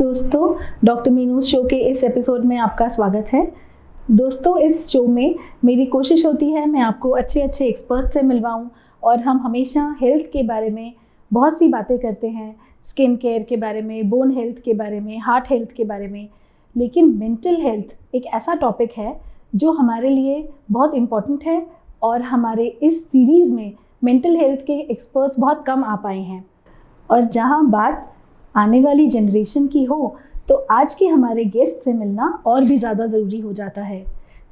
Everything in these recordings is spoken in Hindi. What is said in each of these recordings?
दोस्तों, डॉक्टर मीनूस शो के इस एपिसोड में आपका स्वागत है। दोस्तों, इस शो में मेरी कोशिश होती है मैं आपको अच्छे अच्छे एक्सपर्ट से मिलवाऊं और हम हमेशा हेल्थ के बारे में बहुत सी बातें करते हैं, स्किन केयर के बारे में, बोन हेल्थ के बारे में, हार्ट हेल्थ के बारे में। लेकिन मेंटल हेल्थ एक ऐसा टॉपिक है जो हमारे लिए बहुत इम्पॉर्टेंट है और हमारे इस सीरीज़ में मेंटल हेल्थ के एक्सपर्ट्स बहुत कम आ पाए हैं। और जहां बात आने वाली जनरेशन की हो तो आज के हमारे गेस्ट से मिलना और भी ज़्यादा ज़रूरी हो जाता है।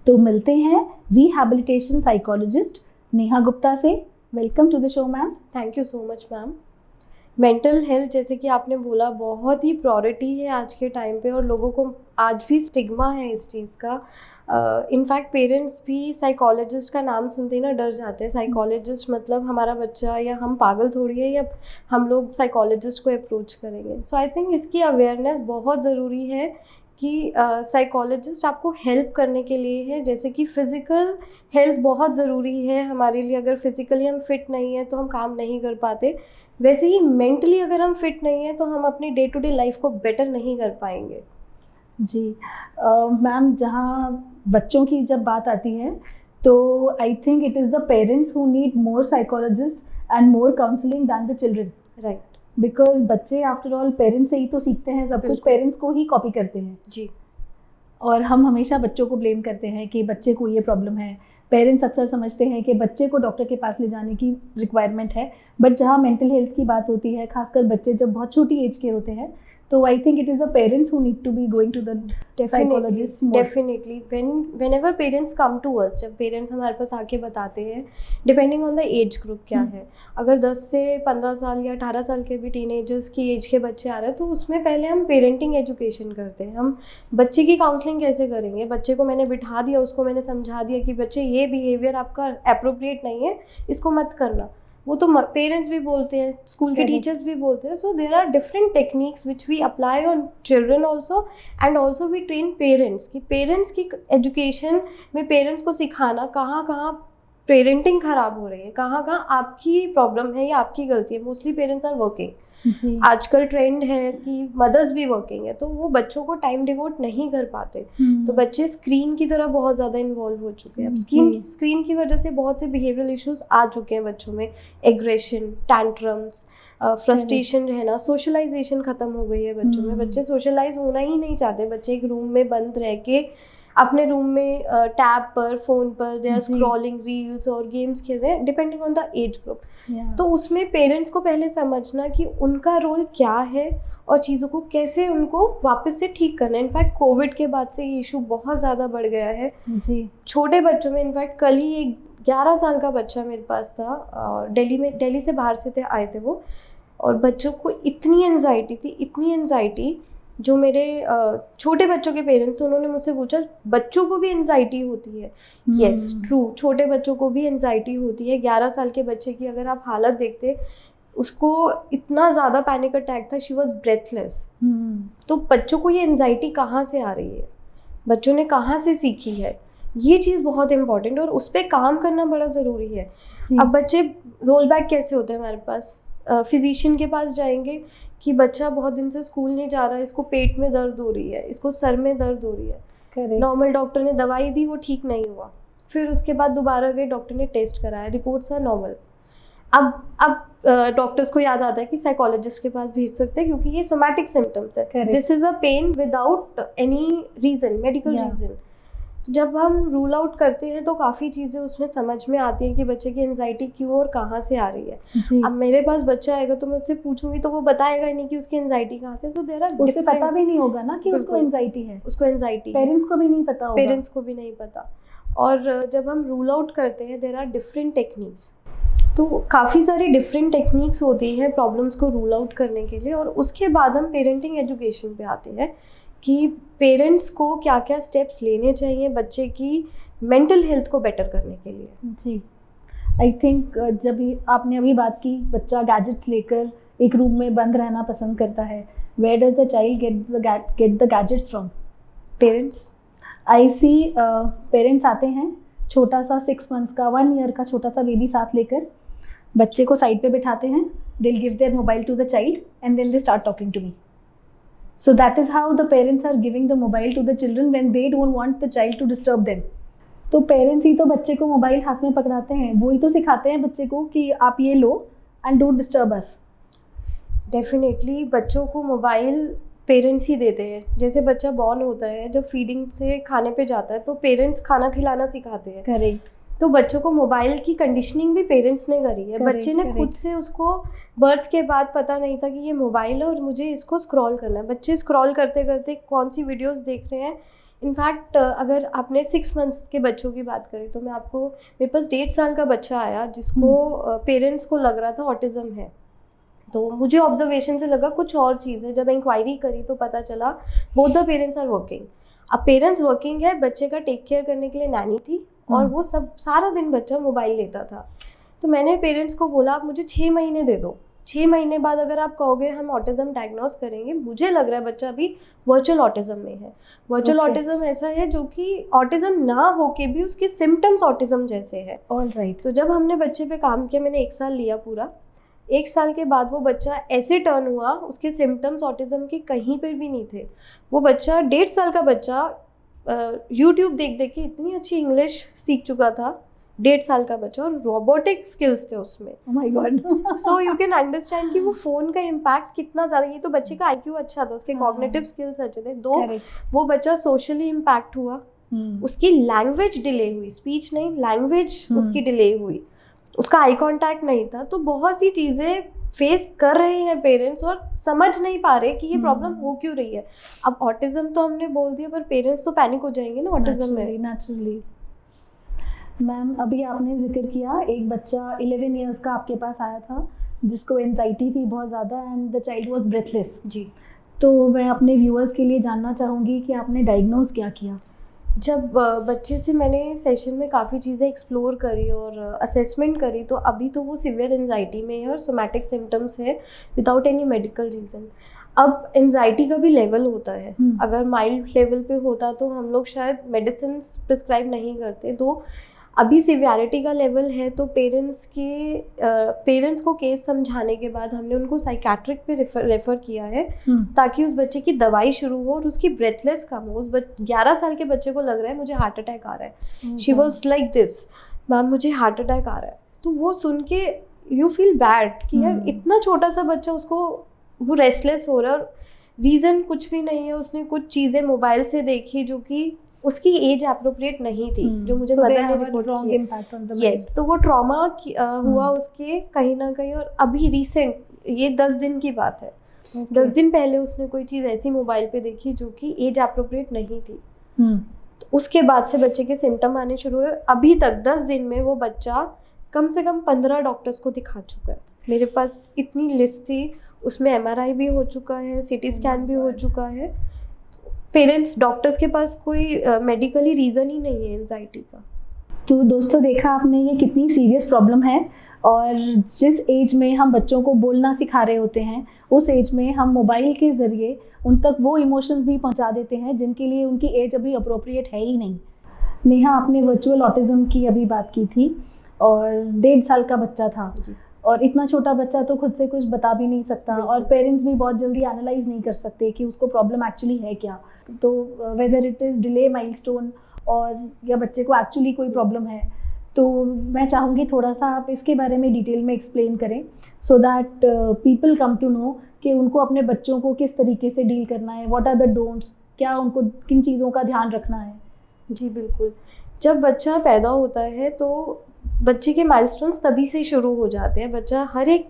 तो मिलते हैं रिहैबिलिटेशन साइकोलॉजिस्ट नेहा गुप्ता से। Welcome to the show ma'am. Thank you so much ma'am. Mental health जैसे कि आपने बोला बहुत ही प्रायोरिटी है आज के टाइम पे और लोगों को आज भी स्टिग्मा है इस चीज़ का। इनफैक्ट पेरेंट्स भी साइकोलॉजिस्ट का नाम सुनते ही ना डर जाते हैं। साइकोलॉजिस्ट मतलब हमारा बच्चा या हम पागल थोड़ी है या हम लोग साइकोलॉजिस्ट को अप्रोच करेंगे। सो आई थिंक इसकी अवेयरनेस बहुत ज़रूरी है कि साइकोलॉजिस्ट आपको हेल्प करने के लिए है। जैसे कि फ़िज़िकल हेल्थ बहुत ज़रूरी है हमारे लिए। अगर फिज़िकली हम फिट नहीं है तो हम काम नहीं कर पाते, वैसे ही मेंटली अगर हम फिट नहीं है तो हम अपनी डे टू डे लाइफ को बेटर नहीं कर पाएंगे। जी मैम, जहाँ बच्चों की जब बात आती है तो I think it is the parents who need more psychologist and more counselling than the children. Right. Because बच्चे आफ्टर ऑल पेरेंट्स से ही तो सीखते हैं, सब कुछ पेरेंट्स को ही कॉपी करते हैं जी। और हम हमेशा बच्चों को ब्लेम करते हैं कि बच्चे को ये प्रॉब्लम है। पेरेंट्स अक्सर समझते हैं कि बच्चे को डॉक्टर के पास ले जाने की रिक्वायरमेंट है, बट जहाँ मेंटल हेल्थ की बात होती है, खासकर बच्चे जब बहुत छोटी एज के होते हैं, तो I think it is the parents who need to be going to the psychologist. Definitely whenever parents come to us, जब पेरेंट्स हमारे पास आके बताते हैं, depending on the age group क्या है, अगर 10 से 15 साल या 18 साल के भी टीनेजर्स की एज के बच्चे आ रहे हैं तो उसमें पहले हम पेरेंटिंग एजुकेशन करते हैं। हम बच्चे की काउंसलिंग कैसे करेंगे? बच्चे को मैंने बिठा दिया, उसको मैंने समझा दिया कि बच्चे ये बिहेवियर आपका अप्रोप्रिएट नहीं है, इसको मत करना। वो तो पेरेंट्स भी बोलते हैं, स्कूल के टीचर्स भी बोलते हैं। So there are different techniques which we apply on children also and also we train parents की। पेरेंट्स की एजुकेशन में पेरेंट्स को सिखाना कहाँ कहाँ पेरेंटिंग ख़राब हो रही है, कहाँ कहाँ आपकी प्रॉब्लम है या आपकी गलती है। Mostly parents are working. आजकल ट्रेंड है कि मदर्स भी वर्किंग है, तो वो बच्चों को टाइम डिवोट नहीं कर पाते। तो बच्चे स्क्रीन की तरह बहुत ज़्यादा इन्वॉल्व हो चुके हैं। अब स्क्रीन की वजह से बहुत से बिहेवियरल इश्यूज आ चुके हैं बच्चों में। एग्रेशन, टैंट्रम्स, फ्रस्ट्रेशन रहना, सोशलाइजेशन ख़त्म हो गई है बच्चों में। बच्चे सोशलाइज होना ही नहीं चाहते। बच्चे एक रूम में बंद रह के अपने रूम में टैब पर, फ़ोन पर दे आर स्क्रॉलिंग रील्स और गेम्स खेल रहे हैं, depending on the age group. तो उसमें पेरेंट्स को पहले समझना कि उनका रोल क्या है और चीज़ों को कैसे उनको वापस से ठीक करना है। इनफैक्ट कोविड के बाद से ये इशू बहुत ज़्यादा बढ़ गया है जी। छोटे बच्चों में। इनफैक्ट कल ही एक 11 साल का बच्चा मेरे पास था और दिल्ली से बाहर से आए थे वो, और बच्चों को इतनी एनजाइटी जो मेरे छोटे बच्चों के पेरेंट्स थे, उन्होंने मुझसे पूछा बच्चों को भी एनजाइटी होती है? यस, ट्रू, छोटे बच्चों को भी एनजाइटी होती है। 11 साल के बच्चे की अगर आप हालत देखते, उसको इतना ज़्यादा पैनिक अटैक था, शी वॉज ब्रेथलेस। तो बच्चों को ये एनजाइटी कहाँ से आ रही है, बच्चों ने कहाँ से सीखी है, ये चीज़ बहुत इंपॉर्टेंट और उस पर काम करना बड़ा ज़रूरी है। अब बच्चे रोल बैक कैसे होते हैं हमारे पास? फिजिशियन के पास जाएंगे कि बच्चा बहुत दिन से स्कूल नहीं जा रहा है, इसको पेट में दर्द हो रही है, इसको सर में दर्द हो रही है। नॉर्मल डॉक्टर ने दवाई दी, वो ठीक नहीं हुआ। फिर उसके बाद दोबारा गए, डॉक्टर ने टेस्ट कराया, रिपोर्ट्स आर नॉर्मल। अब डॉक्टर्स को याद आता है कि साइकोलॉजिस्ट के पास भेज सकते हैं क्योंकि ये सोमैटिक सिम्टम्स है। This is a pain without any reason, medical reason. तो जब हम रूल आउट करते हैं तो काफ़ी चीज़ें उसमें समझ में आती हैं कि बच्चे की एनजाइटी क्यों और कहाँ से आ रही है। अब मेरे पास बच्चा आएगा तो मैं उससे पूछूंगी तो वो बताएगा ही नहीं कि उसकी एनजाइटी कहाँ से। सो देयर आर, उसे पता भी नहीं होगा ना कि उसको एनजाइटी है। उसको एनजाइटी पेरेंट्स को भी नहीं पता होगा। पेरेंट्स को भी नहीं पता। और जब हम रूल आउट करते हैं, देयर आर डिफरेंट टेक्निक्स। तो काफ़ी सारी डिफरेंट टेक्निक्स होती हैं प्रॉब्लम्स को रूल आउट करने के लिए। और उसके बाद हम पेरेंटिंग एजुकेशन पे आते हैं कि पेरेंट्स को क्या क्या स्टेप्स लेने चाहिए बच्चे की मेंटल हेल्थ को बेटर करने के लिए। जी, आई थिंक जब आपने अभी बात की, बच्चा गैजेट्स लेकर एक रूम में बंद रहना पसंद करता है। Where does the child get the gadgets from? Parents. I see parents आते हैं, छोटा सा 6 months का, 1 year का छोटा सा बेबी साथ लेकर बच्चे को साइड पे बिठाते हैं। They will give their mobile to the child and then they start talking to me. So that is how the parents are giving the mobile to the children when they don't want the child to disturb them. तो पेरेंट्स ही तो बच्चे को मोबाइल हाथ में पकड़ाते हैं, वो ही तो सिखाते हैं बच्चे को कि आप ये लो and don't disturb us. Definitely बच्चों को मोबाइल पेरेंट्स ही देते हैं. जैसे बच्चा बॉर्न होता है, जब फीडिंग से खाने पे जाता है तो पेरेंट्स खाना खिलाना सिखाते हैं. करेक्ट. तो बच्चों को मोबाइल की कंडीशनिंग भी पेरेंट्स ने करी है. बच्चे ने खुद से, उसको बर्थ के बाद पता नहीं था कि ये मोबाइल है और मुझे इसको स्क्रॉल करना है. बच्चे स्क्रॉल करते करते कौन सी वीडियोस देख रहे हैं. इनफैक्ट अगर आपने 6 मंथ्स के बच्चों की बात करें तो मेरे पास 1.5 साल का बच्चा आया जिसको पेरेंट्स को लग रहा था ऑटिज्म है. तो मुझे ऑब्जर्वेशन से लगा कुछ और चीज़ है. जब इंक्वायरी करी तो पता चला both the parents are working. अब पेरेंट्स वर्किंग है, बच्चे का टेक केयर करने के लिए नैनी थी और वो सब सारा दिन बच्चा मोबाइल लेता था. तो मैंने पेरेंट्स को बोला आप मुझे 6 महीने दे दो. 6 महीने बाद अगर आप कहोगे हम ऑटिज्म डायग्नोस करेंगे. मुझे लग रहा है बच्चा अभी वर्चुअल ऑटिज्म में है. वर्चुअल ऑटिज्म ऐसा है जो कि ऑटिज्म ना होके भी उसके सिम्टम्स ऑटिज्म जैसे है. ऑलराइट. तो जब हमने बच्चे पे काम किया, मैंने 1 साल लिया पूरा. 1 साल के बाद वो बच्चा ऐसे टर्न हुआ, उसके सिम्टम्स ऑटिज्म के कहीं पर भी नहीं थे. वो बच्चा 1.5 साल का बच्चा यूट्यूब देख देख के इतनी अच्छी इंग्लिश सीख चुका था. 1.5 साल का बच्चा, और रोबोटिक स्किल्स थे उसमें. Oh my God. So you can understand कि वो फ़ोन का इम्पैक्ट कितना ज़्यादा. ये तो बच्चे का IQ अच्छा था, उसके कॉग्निटिव स्किल्स अच्छे थे. वो बच्चा सोशली इम्पैक्ट हुआ. उसकी लैंग्वेज डिले हुई, स्पीच नहीं, लैंग्वेज उसकी डिले हुई. उसका आई कांटेक्ट नहीं था. तो बहुत सी चीज़ें फेस कर रहे हैं पेरेंट्स और समझ नहीं पा रहे कि ये प्रॉब्लम हो क्यों रही है. अब ऑटिज्म तो हमने बोल दिया, पर पेरेंट्स तो पैनिक हो जाएंगे ना ऑटिज्म में. नेचुरली. मैम, अभी आपने जिक्र किया एक बच्चा 11 इयर्स का आपके पास आया था जिसको एंजाइटी थी बहुत ज़्यादा and the child was breathless. जी. तो मैं अपने व्यूअर्स के लिए जानना चाहूँगी कि आपने डायग्नोज क्या किया. जब बच्चे से मैंने सेशन में काफ़ी चीज़ें एक्सप्लोर करी और असेसमेंट करी, तो अभी तो वो सिवियर एंजाइटी में है और सोमैटिक सिम्टम्स है विदाउट एनी मेडिकल रीज़न. अब एंजाइटी का भी लेवल होता है. अगर माइल्ड लेवल पे होता तो हम लोग शायद मेडिसिन प्रिस्क्राइब नहीं करते. तो अभी सिवियरिटी का लेवल है तो पेरेंट्स को केस समझाने के बाद हमने उनको साइकेट्रिक पे रेफ़र किया है ताकि उस बच्चे की दवाई शुरू हो और उसकी ब्रेथलेस कम हो. 11 साल के बच्चे को लग रहा है मुझे हार्ट अटैक आ रहा है. She was like this, ma'am मुझे हार्ट अटैक आ रहा है. तो वो सुन के यू फील बैड कि यार इतना छोटा सा बच्चा, उसको वो रेस्टलेस हो रहा है और रीज़न कुछ भी नहीं है. उसने कुछ चीज़ें मोबाइल से देखी जो कि उसकी एज अप्रोप्रिएट नहीं थी, जो मुझे मदर ने रिपोर्ट की. यस. तो वो ट्रॉमा हुआ उसके कहीं ना कहीं. और अभी रिसेंट, ये 10 दिन की बात है, 10 दिन पहले उसने कोई चीज़ ऐसी मोबाइल पे देखी जो कि एज अप्रोप्रिएट नहीं थी. तो उसके बाद से बच्चे के सिम्टम आने शुरू हुए. अभी तक 10 दिन में वो बच्चा कम से कम 15 डॉक्टर्स को दिखा चुका है. मेरे पास इतनी लिस्ट थी, उसमें MRI भी हो चुका है, CT स्कैन भी हो चुका है. पेरेंट्स, डॉक्टर्स के पास कोई मेडिकली रीज़न ही नहीं है एंजाइटी का. तो दोस्तों, देखा आपने ये कितनी सीरियस प्रॉब्लम है. और जिस एज में हम बच्चों को बोलना सिखा रहे होते हैं, उस एज में हम मोबाइल के ज़रिए उन तक वो इमोशंस भी पहुंचा देते हैं जिनके लिए उनकी एज अभी अप्रोप्रिएट है ही नहीं. नेहा, आपने वर्चुअल ऑटिज़म की अभी बात की थी और 1.5 साल का बच्चा था. और इतना छोटा बच्चा तो खुद से कुछ बता भी नहीं सकता और पेरेंट्स भी बहुत जल्दी एनालाइज नहीं कर सकते कि उसको प्रॉब्लम एक्चुअली है क्या. तो whether it is delay milestone और या बच्चे को एक्चुअली कोई प्रॉब्लम है. तो मैं चाहूँगी थोड़ा सा आप इसके बारे में डिटेल में एक्सप्लेन करें so that people come to know कि उनको अपने बच्चों को किस तरीके से डील करना है. व्हाट आर द डोंट्स, क्या उनको किन चीज़ों का ध्यान रखना है. जी बिल्कुल. जब बच्चा पैदा होता है तो बच्चे के माइलस्टोन्स तभी से शुरू हो जाते हैं. बच्चा हर एक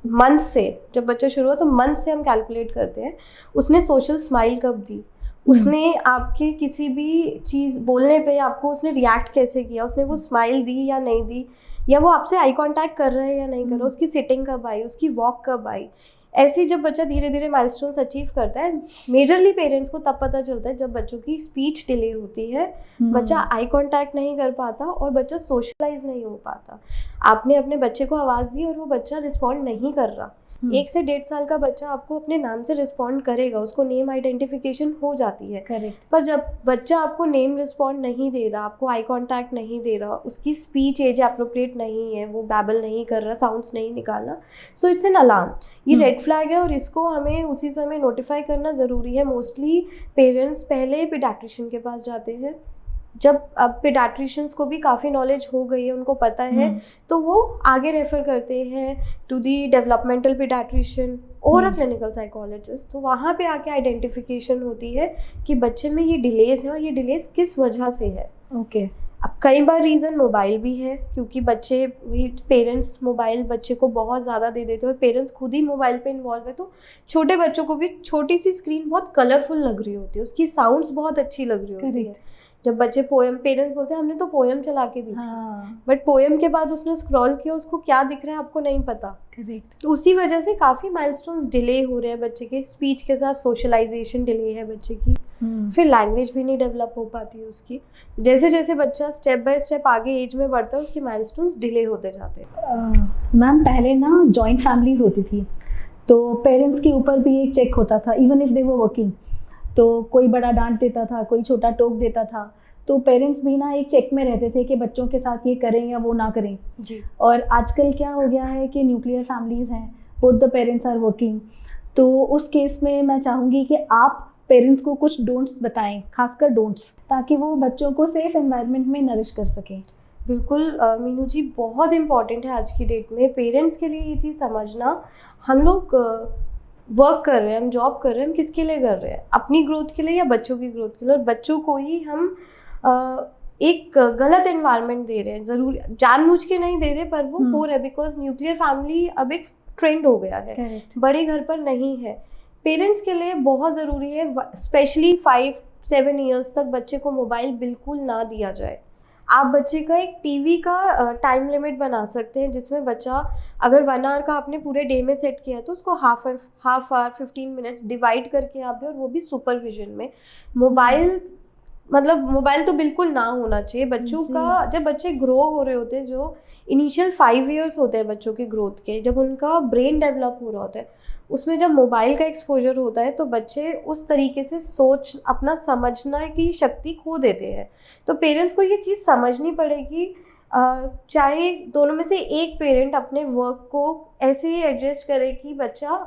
मंथ से, जब बच्चा शुरू हुआ तो मंथ से हम कैलकुलेट करते हैं. उसने सोशल स्माइल कब दी, उसने आपके किसी भी चीज़ बोलने पे आपको उसने रिएक्ट कैसे किया, उसने वो स्माइल दी या नहीं दी, या वो आपसे आई कांटेक्ट कर रहा है या नहीं कर रहा, उसकी सिटिंग कब आई, उसकी वॉक कब आई. ऐसे जब बच्चा धीरे धीरे माइलस्टोन्स अचीव करता है, मेजरली पेरेंट्स को तब पता चलता है जब बच्चों की स्पीच डिले होती है, बच्चा आई कांटेक्ट नहीं कर पाता और बच्चा सोशलाइज नहीं हो पाता. आपने अपने बच्चे को आवाज़ दी और वो बच्चा रिस्पॉन्ड नहीं कर रहा, 1 से 1.5 साल का बच्चा आपको अपने नाम से रिस्पॉन्ड करेगा, उसको नेम आइडेंटिफिकेशन हो जाती है। करेक्ट। पर जब बच्चा आपको नेम रिस्पॉन्ड नहीं दे रहा, आपको आई कांटेक्ट नहीं दे रहा, उसकी स्पीच एज अप्रोप्रिएट नहीं है, वो बैबल नहीं कर रहा, साउंड्स नहीं निकालना, सो इट्स एन अलार्म, ये रेड फ्लैग है और इसको हमें उसी समय नोटिफाई करना ज़रूरी है। मोस्टली पेरेंट्स पहले पीडियाट्रिशियन के पास जाते हैं। जब अब पीडियाट्रिशियंस को भी काफ़ी नॉलेज हो गई है, उनको पता है, तो वो आगे रेफ़र करते हैं टू दी डेवलपमेंटल पीडियाट्रिशियन और अ क्लिनिकल साइकोलॉजिस्ट। तो वहाँ पे आके आइडेंटिफिकेशन होती है कि बच्चे में ये डिलेज़ है और ये डिलेज़ किस वजह से है। ओके। अब कई बार रीज़न मोबाइल भी है, क्योंकि बच्चे पेरेंट्स मोबाइल बच्चे को बहुत ज़्यादा दे देते हैं और पेरेंट्स खुद ही मोबाइल पे इन्वॉल्व है, तो छोटे बच्चों को भी छोटी सी स्क्रीन बहुत कलरफुल लग रही होती है, उसकी साउंड्स बहुत अच्छी लग रही होती है। जब बच्चे पोएम, पेरेंट्स बोलते हैं हमने तो पोएम चला के दी थी, बट पोएम के बाद उसने स्क्रॉल किया, उसको क्या दिख रहा है आपको नहीं पता। करेक्ट। तो उसी वजह से काफ़ी माइलस्टोन्स डिले हो रहे हैं बच्चे के, स्पीच के साथ सोशलाइजेशन डिले है बच्चे की, फिर लैंग्वेज भी नहीं डेवलप हो पाती है उसकी। जैसे जैसे बच्चा स्टेप बाय स्टेप आगे एज में बढ़ता है, उसके माइलस्टोन्स डिले होते जाते हैं। मैम पहले ना जॉइंट फैमिलीज होती थी, तो पेरेंट्स के ऊपर भी एक चेक होता था, even if they were working, तो कोई बड़ा डांट देता था, कोई छोटा टोक देता था, तो पेरेंट्स भी ना एक चेक में रहते थे कि बच्चों के साथ ये करें या वो ना करें जी। और आजकल क्या हो गया है कि न्यूक्लियर फैमिलीज़ हैं, both the parents are working, तो उस केस में मैं चाहूँगी कि आप पेरेंट्स को कुछ डोंट्स बताएं, खासकर डोंट्स, ताकि वो बच्चों को सेफ एनवायरनमेंट में नरिश कर सकें। बिल्कुल मीनू जी, बहुत इम्पॉर्टेंट है आज की डेट में पेरेंट्स के लिए ये चीज़ समझना। हम लोग वर्क कर रहे हैं, हम जॉब कर रहे हैं, हम किसके लिए कर रहे हैं? अपनी ग्रोथ के लिए या बच्चों की ग्रोथ के लिए? और बच्चों को ही हम एक गलत एनवायरनमेंट दे रहे हैं, ज़रूर जानबूझ के नहीं दे रहे, पर वो हो रहा है, बिकॉज न्यूक्लियर फैमिली अब एक ट्रेंड हो गया है। Correct. बड़े घर पर नहीं है। पेरेंट्स के लिए बहुत ज़रूरी है, स्पेशली 5-7 ईयर्स तक बच्चे को मोबाइल बिल्कुल ना दिया जाए। आप बच्चे का एक टीवी का टाइम लिमिट बना सकते हैं, जिसमें बच्चा अगर 1 आवर का आपने पूरे डे में सेट किया है, तो उसको हाफ आवर 15 मिनट्स डिवाइड करके आप दें, और वो भी सुपरविजन में। मोबाइल तो बिल्कुल ना होना चाहिए बच्चों का। जब बच्चे ग्रो हो रहे होते हैं, जो इनिशियल 5 इयर्स होते हैं बच्चों के ग्रोथ के, जब उनका ब्रेन डेवलप हो रहा होता है, उसमें जब मोबाइल का एक्सपोजर होता है, तो बच्चे उस तरीके से सोच, अपना समझना की शक्ति खो देते हैं। तो पेरेंट्स को ये चीज़ समझनी पड़ेगी, चाहे दोनों में से एक पेरेंट अपने वर्क को ऐसे ही एडजस्ट करे कि बच्चा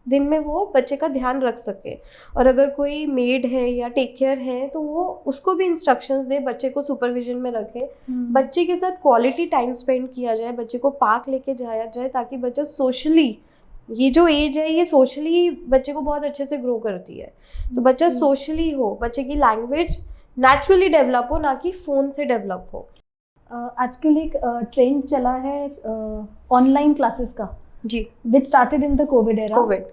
दिन में वो बच्चे का ध्यान रख सके, और अगर कोई मेड है या टेक केयर है, तो वो उसको भी इंस्ट्रक्शंस दे, बच्चे को सुपरविजन में रखे, बच्चे के साथ क्वालिटी टाइम स्पेंड किया जाए, बच्चे को पार्क लेके जाया जाए, ताकि बच्चा सोशली, ये जो एज है ये सोशली बच्चे को बहुत अच्छे से ग्रो करती है। तो बच्चा सोशली हो, बच्चे की लैंग्वेज नेचुरली डेवलप हो, ना कि फ़ोन से डेवलप हो। आजकल एक ट्रेंड चला है ऑनलाइन क्लासेस का, जी, which started in the Covid era. Covid,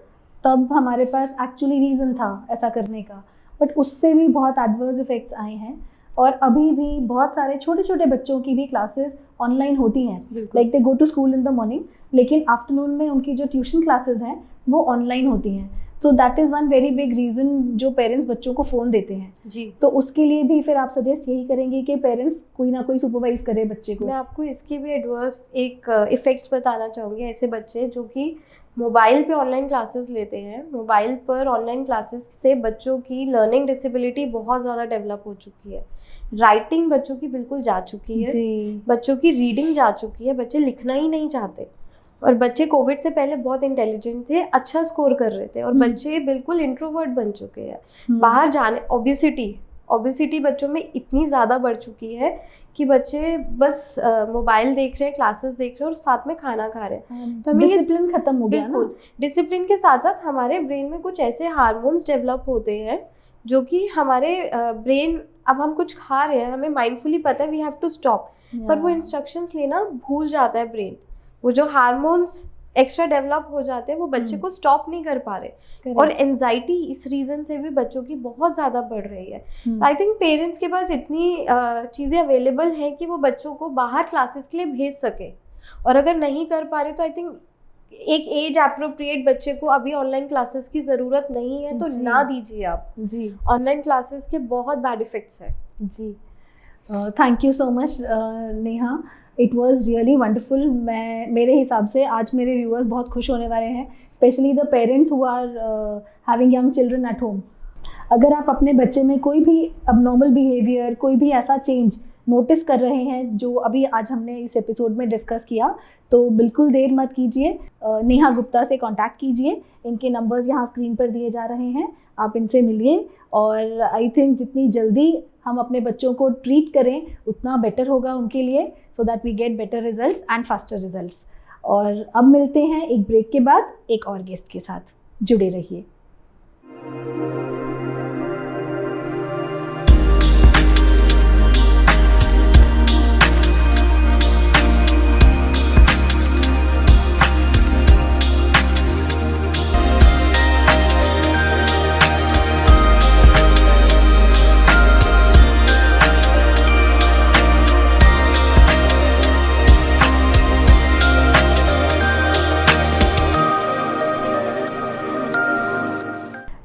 तब हमारे पास एक्चुअली रीज़न था ऐसा करने का, बट उससे भी बहुत एडवर्स इफेक्ट्स आए हैं, और अभी भी बहुत सारे छोटे छोटे बच्चों की भी क्लासेस ऑनलाइन होती हैं, like they go to school in the morning, लेकिन आफ्टरनून में उनकी जो ट्यूशन क्लासेस हैं वो ऑनलाइन होती हैं। So that is one very big reason जो पेरेंट्स बच्चों को फ़ोन देते हैं। जी, तो उसके लिए भी फिर आप सजेस्ट यही करेंगे कि पेरेंट्स कोई ना कोई सुपरवाइज करे बच्चे को। मैं आपको इसके भी एडवर्स एक इफ़ेक्ट्स बताना चाहूँगी। ऐसे बच्चे जो कि मोबाइल पे ऑनलाइन क्लासेस लेते हैं, मोबाइल पर ऑनलाइन क्लासेस से बच्चों की लर्निंग डिसेबिलिटी बहुत ज़्यादा डेवलप हो चुकी है। राइटिंग बच्चों की बिल्कुल जा चुकी है, बच्चों की रीडिंग जा चुकी है, बच्चे लिखना ही नहीं चाहते। और बच्चे कोविड से पहले बहुत इंटेलिजेंट थे, अच्छा स्कोर कर रहे थे, और बच्चे बिल्कुल इंट्रोवर्ट बन चुके हैं। बाहर जाने, ओबेसिटी बच्चों में इतनी ज़्यादा बढ़ चुकी है कि बच्चे बस मोबाइल देख रहे हैं, क्लासेस देख रहे हैं और साथ में खाना खा रहे हैं। तो हमें डिसिप्लिन खत्म हो गया ना। डिसिप्लिन के साथ साथ हमारे ब्रेन में कुछ ऐसे हार्मोन्स डेवलप होते हैं जो कि हमारे ब्रेन, अब हम कुछ खा रहे हैं, हमें माइंडफुली पता है वी हैव टू स्टॉप, पर वो इंस्ट्रक्शंस लेना भूल जाता है ब्रेन। वो जो हार्मोन्स एक्स्ट्रा डेवलप हो जाते हैं, वो बच्चे को स्टॉप नहीं कर पा रहे, और एंजाइटी इस रीज़न से भी बच्चों की बहुत ज़्यादा बढ़ रही है। आई थिंक पेरेंट्स के पास इतनी चीज़ें अवेलेबल हैं कि वो बच्चों को बाहर क्लासेस के लिए भेज सके, और अगर नहीं कर पा रहे तो आई थिंक एक एज अप्रोप्रिएट बच्चे को अभी ऑनलाइन क्लासेस की ज़रूरत नहीं है, तो ना दीजिए आप। जी, ऑनलाइन क्लासेस के बहुत बैड इफ़ेक्ट्स हैं। जी, thank you so much Neha. It was really wonderful. मेरे हिसाब से आज मेरे व्यूअर्स बहुत खुश होने वाले हैं, specially the parents who are having young children at home. अगर आप अपने बच्चे में कोई भी अबनॉर्मल बिहेवियर, कोई भी ऐसा चेंज नोटिस कर रहे हैं जो अभी आज हमने इस एपिसोड में डिस्कस किया, तो बिल्कुल देर मत कीजिए, नेहा गुप्ता से कांटेक्ट कीजिए। इनके नंबर्स यहाँ स्क्रीन पर दिए जा रहे हैं, आप इनसे मिलिए। और आई थिंक जितनी जल्दी हम अपने बच्चों को ट्रीट करें उतना बेटर होगा उनके लिए, so that we get better results and faster results. और अब मिलते हैं एक ब्रेक के बाद एक और गेस्ट के साथ, जुड़े रहिए।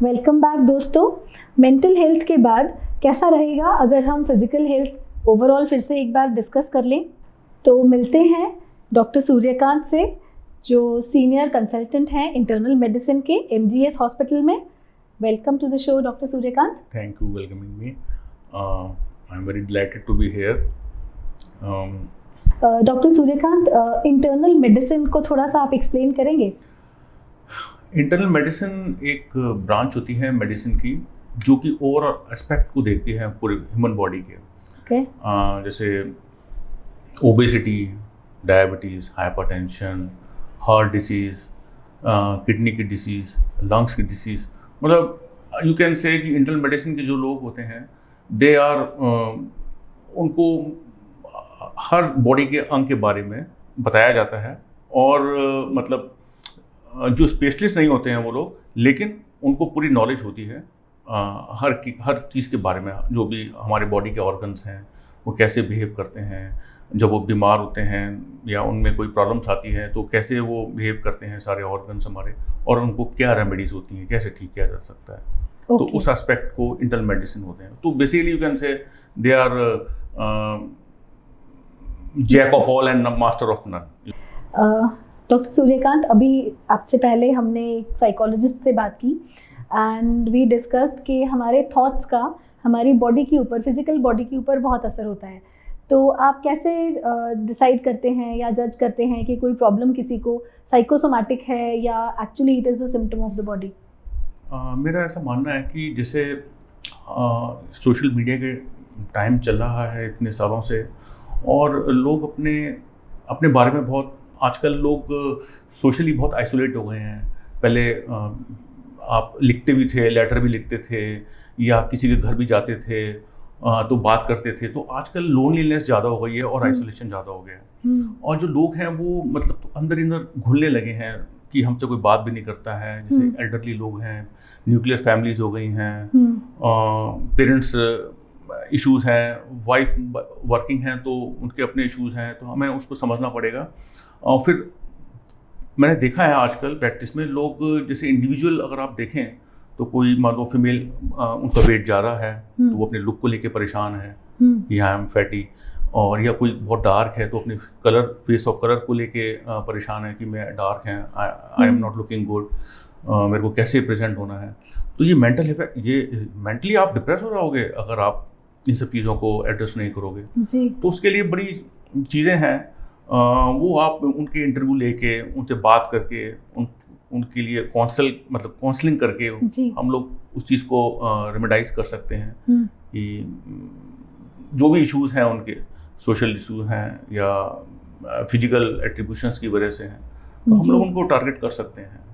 वेलकम बैक दोस्तों। मेंटल हेल्थ के बाद कैसा रहेगा अगर हम फिजिकल हेल्थ ओवरऑल फिर से एक बार डिस्कस कर लें, तो मिलते हैं डॉक्टर सूर्यकांत से, जो सीनियर कंसल्टेंट हैं इंटरनल मेडिसिन के MGS हॉस्पिटल में। Welcome to the show doctor Suryakant. Thank you welcoming me. I am very delighted to be here. Doctor Suryakant, internal medicine को थोड़ा सा आप एक्सप्लेन करेंगे? इंटरनल मेडिसिन एक ब्रांच होती है मेडिसिन की जो कि ओवरऑल एस्पेक्ट को देखती है पूरे ह्यूमन बॉडी के। okay. जैसे obesity, diabetes, hypertension, heart disease, kidney की डिसीज़, लंग्स की डिसीज़, मतलब यू कैन से कि इंटरनल मेडिसिन के जो लोग होते हैं दे आर उनको हर बॉडी के अंग के बारे में बताया जाता है। और मतलब जो स्पेशलिस्ट नहीं होते हैं वो लोग, लेकिन उनको पूरी नॉलेज होती है हर चीज़ के बारे में, जो भी हमारे बॉडी के ऑर्गन्स हैं वो कैसे बिहेव करते हैं, जब वो बीमार होते हैं या उनमें कोई प्रॉब्लम्स आती है तो कैसे वो बिहेव करते हैं सारे ऑर्गन्स हमारे, और उनको क्या रेमेडीज़ होती हैं, कैसे ठीक किया जा सकता है। तो उस एस्पेक्ट को इंटरनल मेडिसिन होते हैं। तो basically you can say they are jack of all and master of none. Doctor Suryakant, अभी आपसे पहले हमने एक साइकोलॉजिस्ट से बात की एंड वी डिस्कस्ड कि हमारे थॉट्स का हमारी बॉडी के ऊपर, फिजिकल बॉडी के ऊपर बहुत असर होता है। तो आप कैसे डिसाइड करते हैं या जज करते हैं कि कोई प्रॉब्लम किसी को साइकोसोमैटिक है या actually it is a symptom of the body? मेरा ऐसा मानना है कि जैसे सोशल मीडिया के टाइम चल रहा है इतने सालों से, और लोग अपने बारे में बहुत, आजकल लोग सोशली बहुत आइसोलेट हो गए हैं। पहले आप लिखते भी थे, लेटर भी लिखते थे, या किसी के घर भी जाते थे तो बात करते थे। तो आजकल लोनलीनेस ज़्यादा हो गई है और आइसोलेशन ज़्यादा हो गया है। और जो लोग हैं वो मतलब अंदर अंदर घुलने लगे हैं कि हमसे कोई बात भी नहीं करता है। जैसे एल्डरली लोग हैं, न्यूक्लियर फैमिलीज हो गई हैं, पेरेंट्स इश्यूज़ हैं, वाइफ वर्किंग हैं तो उनके अपने इश्यूज़ हैं, तो हमें उसको समझना पड़ेगा। और फिर मैंने देखा है आजकल प्रैक्टिस में लोग, जैसे इंडिविजुअल अगर आप देखें तो कोई मान लो फीमेल, उनका वेट ज़्यादा है तो वो अपने लुक को लेके परेशान है कि आई एम फैटी, और या कोई बहुत डार्क है तो अपने फेस ऑफ कलर को लेके परेशान है कि मैं डार्क है, I am not looking good, मेरे को कैसे प्रेजेंट होना है। तो ये मेंटल इफेक्ट, ये मेंटली आप डिप्रेस हो जाओगे अगर आप इन सब चीज़ों को एड्रेस नहीं करोगे जी। तो उसके लिए बड़ी चीज़ें हैं, वो आप उनके इंटरव्यू लेके, उनसे बात करके, उनके लिए काउंसलिंग करके हम लोग उस चीज़ को रेमेडाइज कर सकते हैं कि जो भी इश्यूज़ हैं उनके, सोशल इश्यूज हैं या फिजिकल एट्रीब्यूशंस की वजह से हैं, तो हम लोग उनको टारगेट कर सकते हैं।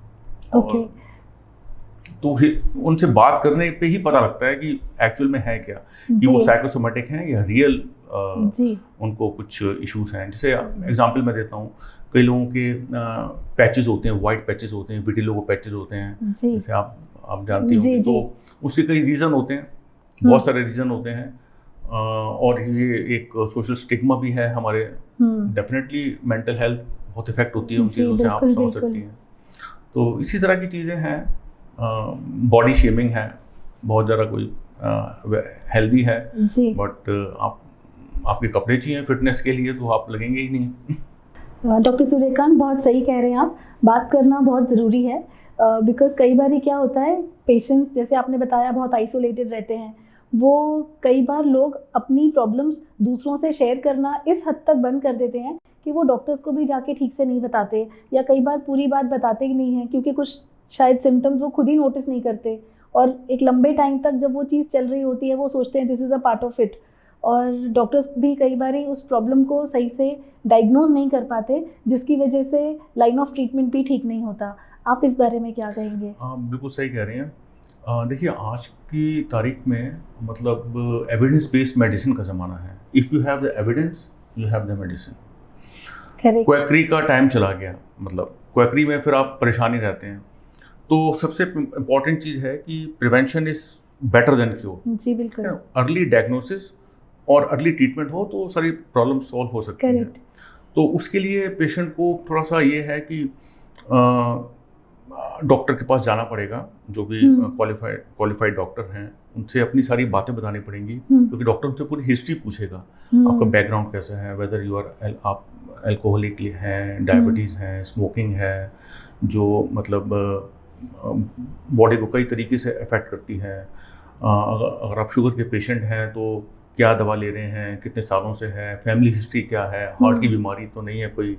और तो उनसे बात करने पे ही पता लगता है कि एक्चुअल में है क्या, कि वो साइकोसोमेटिक हैं या रियल उनको कुछ इश्यूज हैं। जैसे एग्जांपल मैं देता हूँ, कई लोगों के पैचेस होते हैं, वाइट पैचेस होते हैं, विटिलिगो पैचेस होते हैं, जैसे आप जानती होंगी। तो उसके कई रीज़न होते हैं, बहुत सारे रीज़न होते हैं, और ये एक सोशल स्टिग्मा भी है हमारे। डेफिनेटली मेंटल हेल्थ बहुत इफेक्ट होती है उन चीज़ों से, आप समझ सकती हैं। तो इसी तरह की चीज़ें हैं। बॉडी शेमिंग है बहुत ज़्यादा, कोई हेल्दी है बट आप आपके कपड़े चाहिए फिटनेस के लिए तो आप लगेंगे ही नहीं। डॉक्टर सूर्यकांत बहुत सही कह रहे हैं आप, बात करना बहुत ज़रूरी है बिकॉज़ कई बार क्या होता है, पेशेंट्स जैसे आपने बताया बहुत आइसोलेटेड रहते हैं, वो कई बार लोग अपनी प्रॉब्लम्स दूसरों से शेयर करना इस हद तक बंद कर देते हैं कि वो डॉक्टर्स को भी जाके ठीक से नहीं बताते, या कई बार पूरी बात बताते ही नहीं हैं क्योंकि कुछ शायद सिम्टम्स वो खुद ही नोटिस नहीं करते, और एक लंबे टाइम तक जब वो चीज़ चल रही होती है वो सोचते हैं this is a part of it, और डॉक्टर्स भी कई बार उस प्रॉब्लम को सही से डायग्नोज नहीं कर पाते, जिसकी वजह से लाइन ऑफ ट्रीटमेंट भी ठीक नहीं होता। आप इस बारे में क्या कहेंगे? बिल्कुल सही कह रही हैं। देखिए आज की तारीख में मतलब एविडेंस बेस्ड मेडिसिन का ज़माना है। If you have the evidence you have the medicine. Correct. Quackery का टाइम चला गया, मतलब क्वैकरी में फिर आप परेशानी रहते हैं। तो सबसे इम्पॉर्टेंट चीज़ है कि prevention is better than cure. जी बिल्कुल। अर्ली डायग्नोसिस और अर्ली ट्रीटमेंट हो तो सारी प्रॉब्लम सॉल्व हो सकती है। तो उसके लिए पेशेंट को थोड़ा सा ये है कि डॉक्टर के पास जाना पड़ेगा, जो भी क्वालिफाइड डॉक्टर हैं उनसे अपनी सारी बातें बतानी पड़ेंगी, क्योंकि डॉक्टर उनसे पूरी हिस्ट्री पूछेगा, आपका बैकग्राउंड कैसा है, वेदर यू आर आप एल्कोहलिक हैं, डायबिटीज़ हैं, स्मोकिंग है, जो मतलब बॉडी को कई तरीके से अफेक्ट करती है। अगर आप शुगर के पेशेंट हैं तो क्या दवा ले रहे हैं, कितने सालों से है, फैमिली हिस्ट्री क्या है, हार्ट की बीमारी तो नहीं है कोई,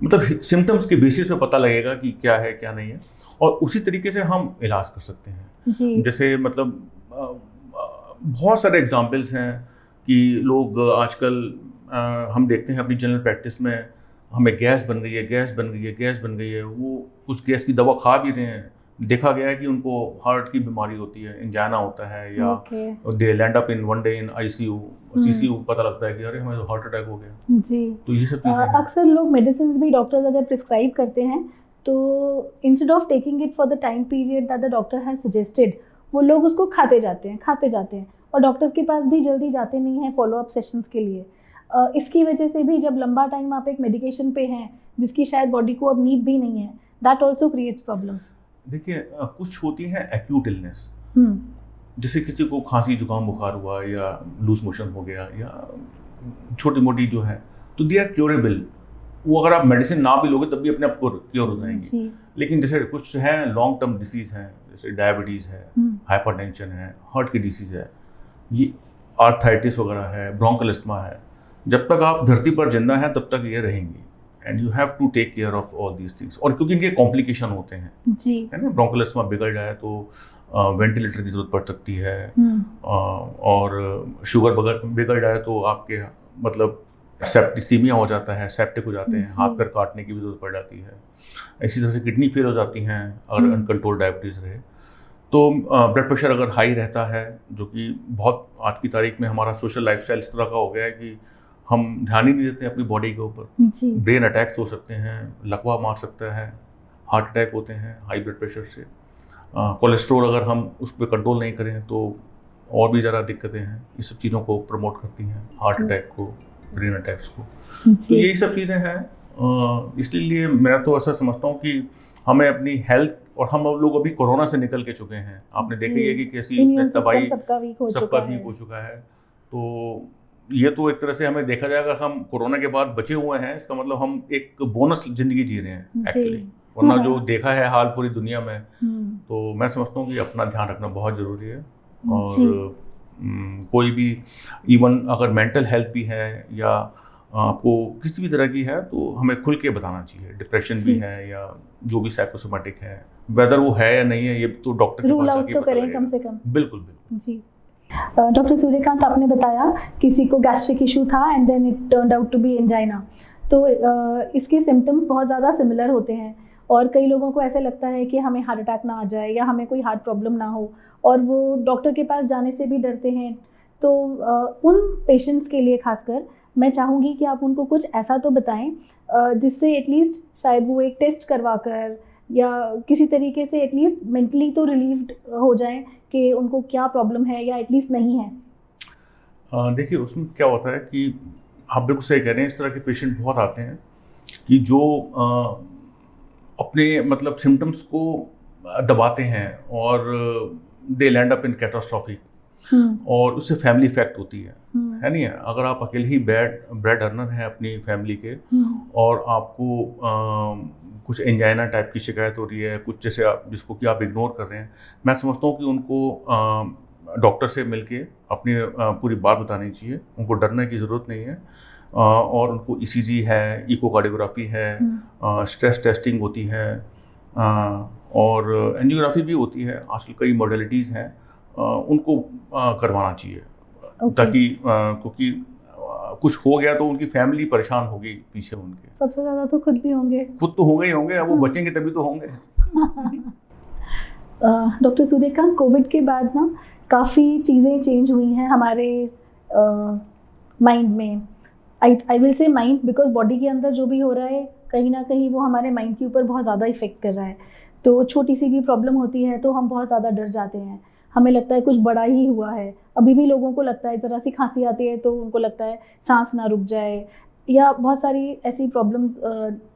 मतलब सिम्टम्स के बेसिस पे पता लगेगा कि क्या है क्या नहीं है, और उसी तरीके से हम इलाज कर सकते हैं जी। जैसे मतलब बहुत सारे एग्जांपल्स हैं कि लोग आजकल हम देखते हैं अपनी जनरल प्रैक्टिस में, हमें गैस बन गई है, गैस बन गई है, गैस बन गई है, वो उस गैस की दवा खा भी रहे हैं, देखा गया है कि उनको हार्ट की बीमारी होती है, इंजाना होता है, या they land up in one day in ICU, CCU पता लगता है कि अरे हमें तो हार्ट अटैक हो गया। जी। तो ये सब चीज़ें अक्सर लोग मेडिसिन भी डॉक्टर्स अगर प्रिस्क्राइब करते हैं तो instead of taking it for the time period that the doctor has suggested, वो लोग उसको खाते जाते हैं और डॉक्टर्स के पास भी जल्दी जाते नहीं हैं फॉलोअप सेशंस के लिए। इसकी वजह से भी जब लंबा टाइम आप एक मेडिकेशन पे हैं जिसकी शायद बॉडी को अब नीड भी नहीं है, दैट ऑल्सो क्रिएट्स प्रॉब्लम्स। देखिए कुछ होती हैं एक्यूट इलनेस, जैसे किसी को खांसी जुकाम बुखार हुआ या लूज मोशन हो गया या छोटी मोटी जो है, तो दे आर क्योरेबल, वो अगर आप मेडिसिन ना भी लोगे तब भी अपने आप क्योर हो जाएंगी। लेकिन जैसे कुछ हैं लॉन्ग टर्म डिसीज़ हैं, जैसे डायबिटीज़ है, हाइपरटेंशन है, हार्ट की डिसीज़ है, ये आर्थराइटिस वगैरह है, ब्रोंकोएस्मा है, जब तक आप धरती पर जिंदा हैं तब तक ये रहेंगी, and you have to take care of all these things. और क्योंकि इनके कॉम्प्लिकेशन होते हैं जी, है ना, ब्रोंकोएस्मा बिगड़ जाए तो वेंटिलेटर की जरूरत पड़ सकती है, और शुगर बिगड़ जाए तो आपके मतलब सेप्टिसीमिया हो जाता है, सेप्टिक हो जाते हैं, हाथ पैर काटने की भी जरूरत पड़ जाती है। इसी तरह से किडनी फेल हो जाती हैं अगर अनकंट्रोल डायबिटीज़ रहे तो। ब्लड प्रेशर अगर हाई रहता है, जो कि बहुत आज की तारीख में हमारा सोशल लाइफस्टाइल इस तरह का हो गया है कि हम ध्यान ही नहीं देते अपनी बॉडी के ऊपर, ब्रेन अटैक्स हो सकते हैं, लकवा मार सकता है, हार्ट अटैक होते हैं हाई ब्लड प्रेशर से। कोलेस्ट्रॉल अगर हम उस पर कंट्रोल नहीं करें तो और भी ज़्यादा दिक्कतें हैं, ये सब चीज़ों को प्रमोट करती हैं, हार्ट अटैक को, ब्रेन अटैक्स को। तो यही सब चीज़ें हैं। इसलिए मैं तो ऐसा समझता हूँ कि हमें अपनी हेल्थ, और हम लोग अभी कोरोना से निकल के चुके हैं, आपने देखा ही है कि कैसी उसने तबाही, सबका वीक हो चुका है। तो ये तो एक तरह से हमें देखा जाएगा, हम कोरोना के बाद बचे हुए हैं, इसका मतलब हम एक बोनस जिंदगी जी रहे हैं एक्चुअली, वरना जो देखा है हाल पूरी दुनिया में। तो मैं समझता हूँ कि अपना ध्यान रखना बहुत ज़रूरी है, और कोई भी इवन अगर मेंटल हेल्थ भी है या आपको किसी भी तरह की है तो हमें खुल के बताना चाहिए। डिप्रेशन भी है या जो भी साइकोसोमेटिक है, वेदर वो है या नहीं है, ये तो डॉक्टर के पास जाके पता लगेगा। कम से कम बिल्कुल जी। डॉक्टर सूर्यकांत, आपने बताया किसी को गैस्ट्रिक इशू था and then it turned out to be angina, तो इसके सिम्टम्स बहुत ज़्यादा सिमिलर होते हैं, और कई लोगों को ऐसे लगता है कि हमें हार्ट अटैक ना आ जाए या हमें कोई हार्ट प्रॉब्लम ना हो, और वो डॉक्टर के पास जाने से भी डरते हैं। तो उन पेशेंट्स के लिए खासकर मैं चाहूँगी कि आप उनको कुछ ऐसा तो बताएं जिससे एटलीस्ट शायद वो एक टेस्ट करवा कर या किसी तरीके से एटलीस्ट मेंटली तो रिलीव्ड हो जाएं कि उनको क्या प्रॉब्लम है या एटलीस्ट नहीं है। देखिए उसमें क्या होता है कि आप बिल्कुल सही कह रहे हैं, इस तरह के पेशेंट बहुत आते हैं कि जो अपने मतलब सिम्टम्स को दबाते हैं और दे लैंड अप इन कैटास्ट्रॉफी, और उससे फैमिली इफेक्ट होती है। है नहीं है। अगर आप अकेले ही ब्रेड अर्नर हैं अपनी फैमिली के और आपको कुछ एंजाइना टाइप की शिकायत हो रही है, कुछ जैसे आप जिसको कि आप इग्नोर कर रहे हैं, मैं समझता हूँ कि उनको डॉक्टर से मिलके अपनी पूरी बात बतानी चाहिए। उनको डरने की ज़रूरत नहीं है। और उनको ईसीजी है, इकोकार्डियोग्राफी है, स्ट्रेस टेस्टिंग होती है, और एंजियोग्राफी भी होती है। आजकल कई मॉडलिटीज़ हैं, उनको करवाना चाहिए। ताकि क्योंकि कुछ हो गया तो उनकी फैमिली परेशान होगी पीछे उनके। सबसे ज़्यादा तो खुद भी होंगे। खुद तो होंगे ही होंगे, अब वो बचेंगे तभी तो होंगे। डॉक्टर सूर्यकांत, कोविड के बाद ना काफ़ी चीज़ें चेंज हुई हैं हमारे माइंड में। I will say mind because body के अंदर जो भी हो रहा है कहीं ना कहीं वो हमारे माइंड के ऊपर बहुत ज़्यादा इफेक्ट कर रहा है। तो छोटी सी भी प्रॉब्लम होती है तो हम बहुत ज़्यादा डर जाते हैं, हमें लगता है कुछ बड़ा ही हुआ है। अभी भी लोगों को लगता है ज़रा सी खांसी आती है तो उनको लगता है सांस ना रुक जाए, या बहुत सारी ऐसी प्रॉब्लम्स,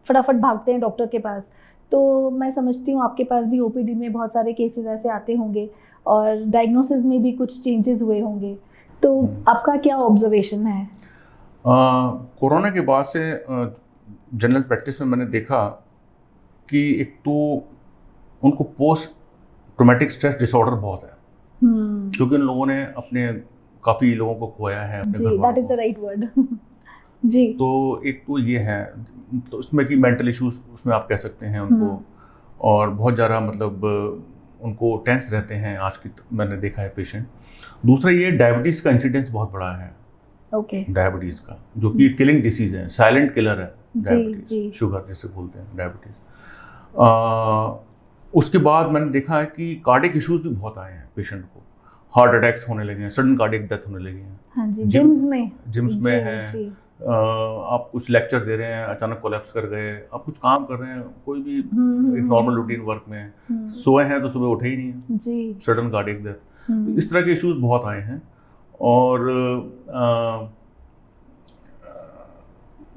फटाफट भागते हैं डॉक्टर के पास। तो मैं समझती हूँ आपके पास भी ओपीडी में बहुत सारे केसेस ऐसे आते होंगे और डायग्नोसिस में भी कुछ चेंजेस हुए होंगे। तो आपका क्या ऑब्जर्वेशन है? कोरोना के बाद से जनरल प्रैक्टिस में मैंने देखा कि एक तो उनको पोस्ट ट्रॉमेटिक स्ट्रेस डिसऑर्डर बहुत है, क्योंकि उन लोगों ने अपने काफ़ी लोगों को खोया है अपने घर वालों को। That is the right word. जी। तो एक तो ये है, तो उसमें कि मेंटल इश्यूज उसमें आप कह सकते हैं उनको, और बहुत ज़्यादा मतलब उनको टेंस रहते हैं आज की मैंने देखा है पेशेंट। दूसरा ये डायबिटीज़ का इंसिडेंस बहुत बड़ा है। ओके। डायबिटीज़ का जो कि किलिंग डिसीज़ है, साइलेंट किलर है डायबिटीज़, जी। शुगर जिसे बोलते हैं डायबिटीज़। उसके बाद मैंने देखा है कि कार्डियक इश्यूज भी बहुत आए हैं पेशेंट को, हार्ट अटैक्स होने लगे हैं, सडन कार्डियक डेथ होने लगी हैं। हाँ जी, जिम्स में है। आप कुछ लेक्चर दे रहे हैं, अचानक कोलैप्स कर गए, आप कुछ काम कर रहे हैं, कोई भी एक नॉर्मल रूटीन वर्क में सोए हैं तो सुबह उठे ही नहीं है जी, सडन कार्डियक डेथ। तो इस तरह के इश्यूज बहुत आए हैं। और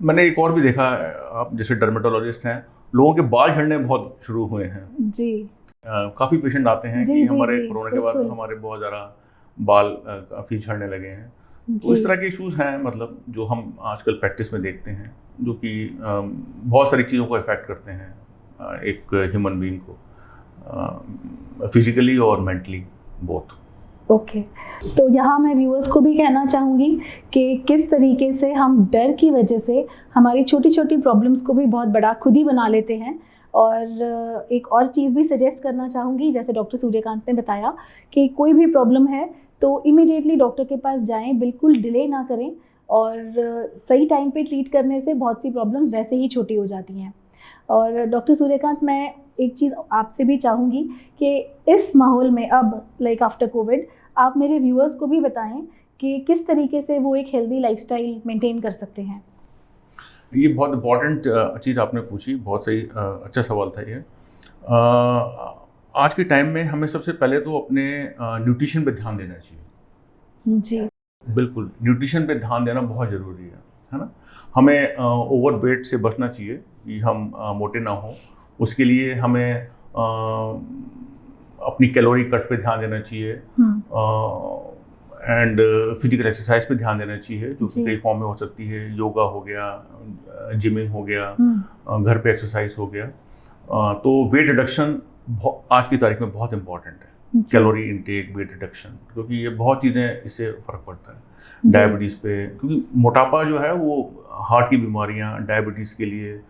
मैंने एक और भी देखा, आप जैसे डर्मेटोलॉजिस्ट हैं, लोगों के बाल झड़ने बहुत शुरू हुए हैं जी। काफ़ी पेशेंट आते हैं कि हमारे कोरोना के बाद हमारे बहुत ज़्यादा बाल काफ़ी झड़ने लगे हैं। तो इस तरह के इश्यूज हैं, मतलब जो हम आजकल प्रैक्टिस में देखते हैं, जो कि बहुत सारी चीज़ों को इफेक्ट करते हैं एक ह्यूमन बीइंग को, फिजिकली और मेंटली बोथ। ओके। तो यहाँ मैं व्यूअर्स को भी कहना चाहूँगी कि किस तरीके से हम डर की वजह से हमारी छोटी छोटी प्रॉब्लम्स को भी बहुत बड़ा खुद ही बना लेते हैं। और एक और चीज़ भी सजेस्ट करना चाहूँगी, जैसे डॉक्टर सूर्यकांत ने बताया कि कोई भी प्रॉब्लम है तो इमीडिएटली डॉक्टर के पास जाएं, बिल्कुल डिले ना करें, और सही टाइम पे ट्रीट करने से बहुत सी प्रॉब्लम्स वैसे ही छोटी हो जाती हैं। और डॉक्टर सूर्यकांत, मैं एक चीज़ आपसे भी चाहूँगी कि इस माहौल में अब लाइक आफ्टर कोविड आप मेरे व्यूअर्स को भी बताएं कि किस तरीके से वो एक हेल्दी लाइफस्टाइल मेंटेन कर सकते हैं। ये बहुत इम्पॉर्टेंट चीज़ आपने पूछी, बहुत सही अच्छा सवाल था ये। आज के टाइम में हमें सबसे पहले तो अपने न्यूट्रिशन पे ध्यान देना चाहिए जी। बिल्कुल, न्यूट्रिशन पे ध्यान देना बहुत ज़रूरी है ना। हमें ओवर वेट से बचना चाहिए कि हम मोटे ना हो। उसके लिए हमें अपनी कैलोरी कट पे ध्यान देना चाहिए, एंड फिजिकल एक्सरसाइज पे ध्यान देना चाहिए, जो कि कई फॉर्म में हो सकती है। योगा हो गया, जिमिंग हो गया, घर पे एक्सरसाइज हो गया। तो वेट रिडक्शन आज की तारीख में बहुत इंपॉर्टेंट है, कैलोरी इनटेक, वेट रिडक्शन, क्योंकि ये बहुत चीज़ें इससे फ़र्क पड़ता है डायबिटीज़ पे। क्योंकि मोटापा जो है वो हार्ट की बीमारियां, डायबिटीज़ के लिए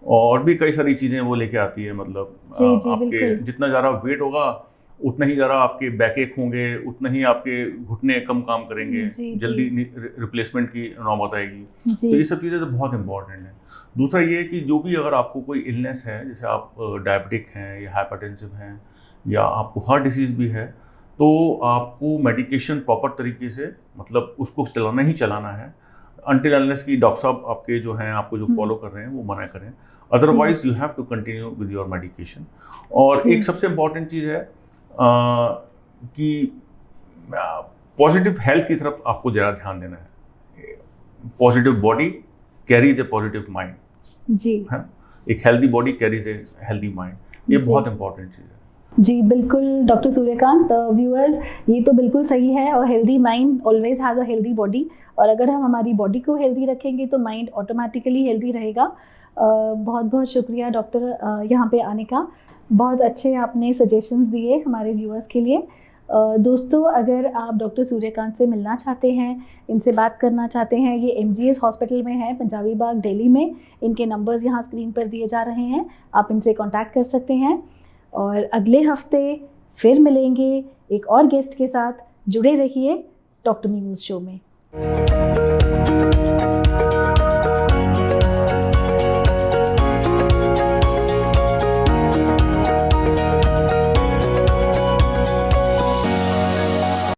और भी कई सारी चीज़ें वो लेके आती है। मतलब आपके जितना ज़्यादा वेट होगा उतना ही ज़्यादा आपके बैक एक होंगे, उतना ही आपके घुटने कम काम करेंगे, जल्दी रिप्लेसमेंट की नौबत आएगी। तो ये सब चीज़ें तो बहुत इंपॉर्टेंट है। दूसरा ये कि जो भी अगर आपको कोई इलनेस है, जैसे आप डायबिटिक हैं या हाइपरटेंसिव हैं या आपको हार्ट डिसीज़ भी है, तो आपको मेडिकेशन प्रॉपर तरीके से, मतलब उसको चलाना ही चलाना है अनटिल अनलेस कि डॉक्टर साहब आपके जो हैं, आपको जो फॉलो कर रहे हैं वो मना करें। Otherwise you have to continue with your medication. और एक सबसे इम्पॉर्टेंट चीज़ है कि पॉजिटिव हेल्थ की तरफ आपको ज़रा ध्यान देना है। Positive body carries a positive mind जी, है। एक healthy body carries a healthy mind, ये बहुत इंपॉर्टेंट चीज़ है। जी बिल्कुल डॉक्टर सूर्यकांत, व्यूअर्स, ये तो बिल्कुल सही है, और healthy mind always has a healthy body, और अगर हम हमारी बॉडी को हेल्दी रखेंगे तो माइंड ऑटोमेटिकली हेल्दी रहेगा। बहुत बहुत शुक्रिया डॉक्टर यहाँ पे आने का, बहुत अच्छे आपने सजेशंस दिए हमारे व्यूअर्स के लिए। दोस्तों, अगर आप डॉक्टर सूर्यकांत से मिलना चाहते हैं, इनसे बात करना चाहते हैं, ये MGS हॉस्पिटल में है, पंजाबी बाग, दिल्ली में। इनके नंबर्स यहाँ स्क्रीन पर दिए जा रहे हैं, आप इनसे कॉन्टैक्ट कर सकते हैं। और अगले हफ्ते फिर मिलेंगे एक और गेस्ट के साथ। जुड़े रहिए डॉक्टर मी न्यूज़ शो में।